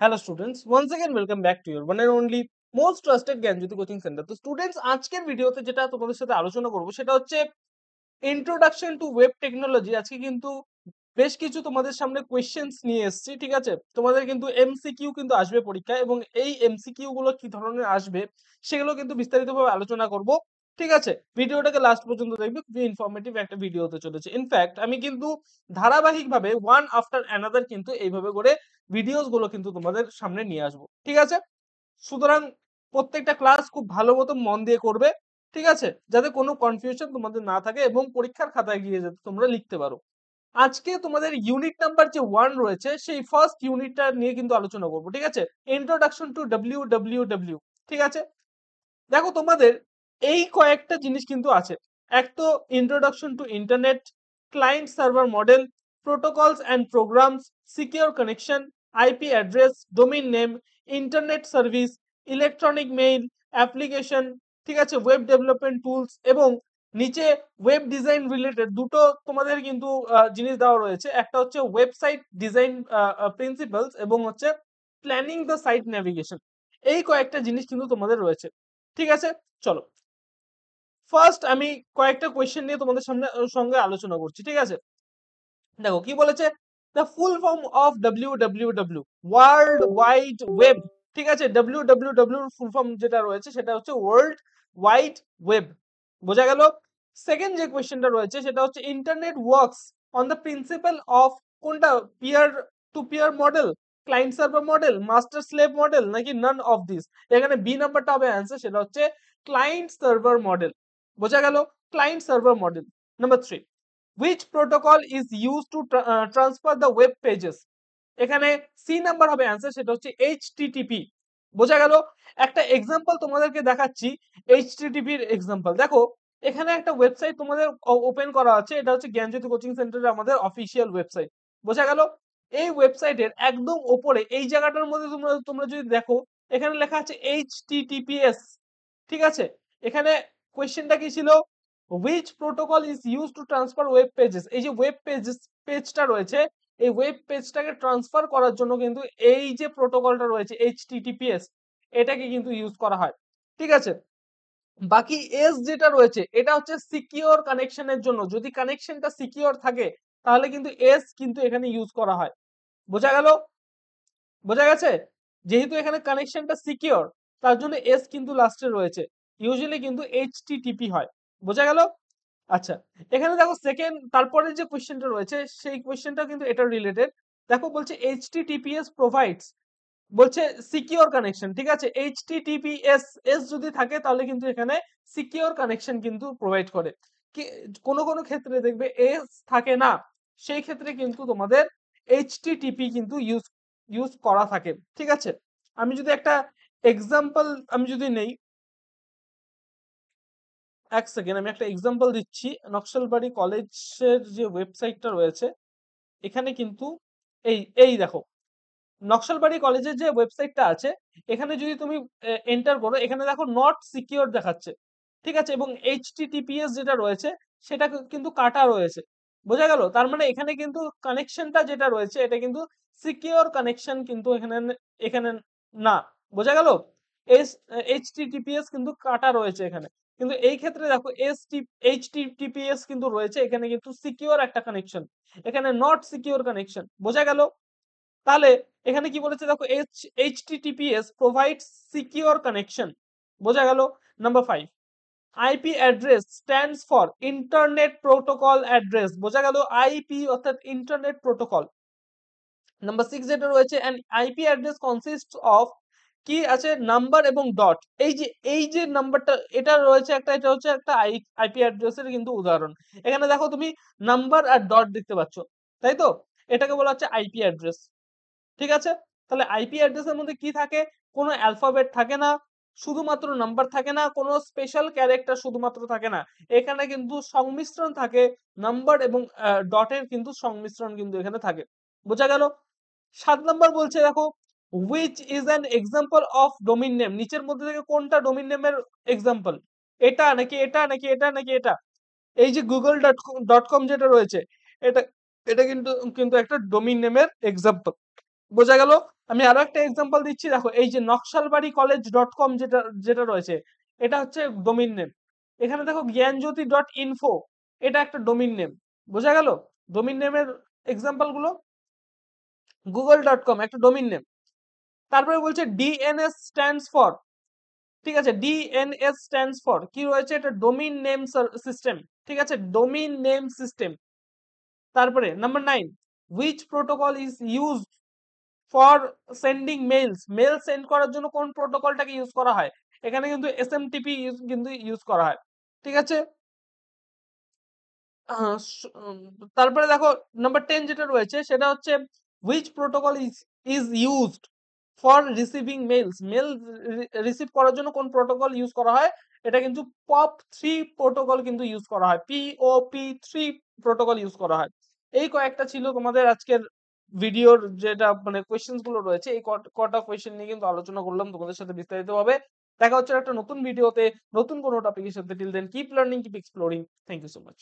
Hello students, once again welcome back to your one and only most trusted Gyanjyoti coaching centre. তো students, আজকের ভিডিওতে যেটা তোমাদের সাথে আলোচনা করব সেটা হচ্ছে ইন্ট্রোডাকশন টু ওয়েব টেকনোলজি। আজকে কিন্তু বেশ কিছু তোমাদের সামনে কোয়েশ্চেন্স নিয়ে এসেছি, ঠিক আছে? তোমাদের কিন্তু এমসিকিউ কিন্তু আসবে পরীক্ষায়, এবং এই এমসিকিউ গুলো কি ধরনের আসবে সেগুলো কিন্তু বিস্তারিতভাবে আলোচনা করব, ঠিক আছে? ভিডিওটাকে লাস্ট পর্যন্ত দেখবে, খুবই ইনফরমেটিভ একটা ভিডিও হতে চলেছে। ইনফ্যাক্ট আমি কিন্তু ধারাবাহিকভাবে ওয়ান আফটার অ্যানাদার কিন্তু এইভাবে করে ভিডিওস গুলো কিন্তু তোমাদের সামনে নিয়ে আসবো, ঠিক আছে? সুতরাং প্রত্যেকটা ক্লাস খুব ভালো মতো মন দিয়ে করবে, ঠিক আছে, যাতে কোনো কনফিউশন তোমাদের না থাকে এবং পরীক্ষার খাতায় গিয়ে যাতে তোমরা লিখতে পারো। আজকে তোমাদের ইউনিট নাম্বার যে 1 রয়েছে সেই ফার্স্ট ইউনিটটা নিয়ে কিন্তু আলোচনা করব, ঠিক আছে? ইন্ট্রোডাকশন টু ডব্লিউ, ঠিক আছে? দেখো, তোমাদের এই কয়েকটা জিনিস কিন্তু আছে। এক তো introduction to internet, client server model, protocols and programs, secure connection, IP address, domain name, internet service, electronic mail, application, ঠিক আছে, ওয়েব ডেভেলপমেন্ট টুলস, এবং নিচে ওয়েব ডিজাইন রিলেটেড দুটো তোমাদের কিন্তু জিনিস দেওয়া রয়েছে। একটা হচ্ছে ওয়েবসাইট ডিজাইন প্রিন্সিপালস, এবং হচ্ছে প্ল্যানিং দ্য সাইট ন্যাভিগেশন। এই কয়েকটা জিনিস কিন্তু তোমাদের রয়েছে, ঠিক আছে? চলো, ফার্স্ট আমি কয়েকটা কোয়েশ্চেন নিয়ে তোমাদের সঙ্গে আলোচনা করছি, ঠিক আছে? দেখো কি বলেছে, the full form of W world wide web, ঠিক আছে? ডব্লিউ ফুল ফর্ম যেটা রয়েছে সেটা হচ্ছে ওয়ার্ল্ড ওয়াইড ওয়েব, বোঝা গেল? সেকেন্ড যে কোয়েশ্চেনটা রয়েছে সেটা হচ্ছে internet works on the principle of কোনটা, peer to peer model, client server model, master slave model, নাকি নান অফ দিস? এখানে বি নাম্বারটা হবে অ্যান্সার, সেটা হচ্ছে ক্লায়েন্ট সার্ভার মডেল, বোঝা গেল? Client server model. Number 3, which protocol is used to transfer the web pages? এখানে C number হবে অ্যান্সার, সেটা হচ্ছে এইচটিটিপি, বোঝা গেল? একটা এক্সাম্পল তোমাদেরকে দেখাচ্ছি, এইচটিটিপির এক্সাম্পল। দেখো, এখানে একটা ওয়েবসাইট তোমাদের ওপেন করা আছে, এটা হচ্ছে জ্ঞানজ্যোতি কোচিং সেন্টারের আমাদের অফিসিয়াল ওয়েবসাইট, বোঝা গেল? এই ওয়েবসাইটের একদম ওপরে এই জায়গাটার মধ্যে তোমরা তোমরা যদি দেখো, এখানে লেখা আছে এইচটিটিপিএস, ঠিক আছে? এখানে কোয়েশ্চেনটা কি ছিল, which protocol is used to transfer web pages? এই যে ওয়েব পেজটা রয়েছে, এই ওয়েব পেজটাকে ট্রান্সফার করার জন্য কিন্তু এই যে প্রোটোকলটা রয়েছে এইচটিটিপিএস, এটাকে কিন্তু ইউজ করা হয়, ঠিক আছে? বাকি এস যেটা রয়েছে এটা হচ্ছে সিকিউর কানেকশনের জন্য, যদি কানেকশনটা সিকিউর থাকে তাহলে কিন্তু এস কিন্তু এখানে ইউজ করা হয়, বোঝা গেল? বোঝা গেছে? যেহেতু এখানে কানেকশনটা সিকিউর, তার জন্য এস কিন্তু লাস্টে রয়েছে, ইউজুয়ালি কিন্তু এইচটিটিপি হয়, বোঝা গেল? আচ্ছা, এখানে দেখো সেকেন্ড, তারপরে যে কোশ্চেনটা রয়েছে সেই কোশ্চেনটা কিন্তু এটা রিলেটেড। দেখো বলছে এইচটিটিপিএস প্রোভাইডস, বলছে সিকিউর কানেকশন, ঠিক আছে? এইচটিটিপিএস এস যদি থাকে তাহলে কিন্তু এখানে সিকিউর কানেকশন কিন্তু প্রোভাইড করে। কি কোনো কোনো ক্ষেত্রে দেখবে এস থাকে না, সেই ক্ষেত্রে কিন্তু তোমাদের এইচটিটিপি কিন্তু ইউজ ইউজ করা থাকে, ঠিক আছে? আমি যদি একটা এক্সাম্পল আমি যদি নেই, এক সেকেন্ড আমি একটা এক্সাম্পল দিচ্ছি। নকশালবাড়ি কলেজের যে ওয়েবসাইটটা রয়েছে, এখানে কিন্তু এই এই দেখো, নকশালবাড়ি কলেজের যে ওয়েবসাইটটা আছে, এখানে যদি তুমি এন্টার করো, এখানে দেখো নট সিকিউর দেখাচ্ছে, ঠিক আছে? এবং এইচটিটিপিএস যেটা রয়েছে সেটা কিন্তু কাটা রয়েছে, বোঝা গেল? তার মানে এখানে কিন্তু কানেকশনটা যেটা রয়েছে এটা কিন্তু সিকিউর কানেকশন কিন্তু এখানে এখানে না, বোঝা গেল? এস এইচটিটিপিএস কিন্তু কাটা রয়েছে এখানে, কিন্তু এই ক্ষেত্রে দেখো এইচটিটিপিএস কিন্তু রয়েছে, এখানে কিন্তু সিকিউর একটা কানেকশন, এখানে নট সিকিউর কানেকশন, বোঝা গেল? তাহলে এখানে কি বলেছে দেখো, এইচটিটিপিএস প্রোভাইডস সিকিউর কানেকশন, বোঝা গেল? Number 5, IP address stands for internet protocol address, বোঝা গেল? আইপি অর্থাৎ ইন্টারনেট প্রোটোকল। নাম্বার 6 যেটা রয়েছে, an IP address consists of, কি আছে, নাম্বার এবং ডট। এই যে নাম্বারটা এটা রয়েছে একটা, এটা হচ্ছে একটা আইপি অ্যাড্রেসের কিন্তু উদাহরণ। এখানে দেখো তুমি নাম্বার আর ডট দেখতে পাচ্ছ, তাই তো? এটাকে বলা হচ্ছে আইপি অ্যাড্রেস, ঠিক আছে? তাহলে আইপি অ্যাড্রেসের মধ্যে কি থাকে, কোনো অ্যালফাবেট থাকে না, শুধুমাত্র নাম্বার থাকে না, কোনো স্পেশাল ক্যারেক্টার শুধুমাত্র থাকে না, এখানে কিন্তু সংমিশ্রণ থাকে, নাম্বার এবং ডটের কিন্তু সংমিশ্রণ কিন্তু এখানে থাকে, বোঝা গেল? 7 নাম্বার বলছে দেখো, which is an example of domain name, নিচের মধ্যে থেকে কোনটা ডোমেইন নেমের এক্সাম্পল? এটা নাকি এটা নাকি এটা নাকি এটা? এই যে google.com যেটা রয়েছে, এটা এটা কিন্তু কিন্তু একটা ডোমেইন নেমের এক্সাম্পল, বোঝা গেল? আমি আরো একটা এক্সাম্পল দিচ্ছি, দেখো এই যে নকশালবাড়ি যেটা যেটা রয়েছে, এটা হচ্ছে ডোমেইন নেম। এখানে দেখো জ্ঞানজ্যোতি.info, এটা একটা ডোমেইন নেম। বোঝা গেল ডোমেইন নেমের এক্সাম্পল গুলো? google.com একটা ডোমেইন নেম। তারপরে বলছে ডিএনএস স্ট্যান্ডস ফর, ঠিক আছে, ডিএনএস স্ট্যান্ডস ফর কি রয়েছে, এটা ডোমেইন নেম সিস্টেম, ঠিক আছে, ডোমেইন নেম সিস্টেম। তারপরে number 9, which protocol is used for sending mails, mail send করার জন্য কোন প্রোটোকলটাকে ইউজ করা হয়, এখানে কিন্তু এসএমটিপি কিন্তু ইউজ করা হয়, ঠিক আছে। আহ, স- উম, তারপরে দেখো নাম্বার 10 যেটা রয়েছে সেটা হচ্ছে which protocol is used for receiving mails, mail receive করার জন্য কোন প্রোটোকল ইউজ করা হয়, এটা কিন্তু POP3 প্রোটোকল কিন্তু ইউজ করা হয়, POP3 প্রোটোকল ইউজ করা হয়। এই কয়েকটা ছিল তোমাদের আজকের ভিডিওর যেটা মানে কোয়েশ্চেন্স গুলো রয়েছে, এই কটা কোয়েশ্চেন নিয়ে কিন্তু আলোচনা করলাম তোমাদের সাথে বিস্তারিতভাবে। দেখা হচ্ছে একটা নতুন ভিডিওতে নতুন কোনো টপিকের সাথে। Till then keep learning, keep exploring. Thank you so much.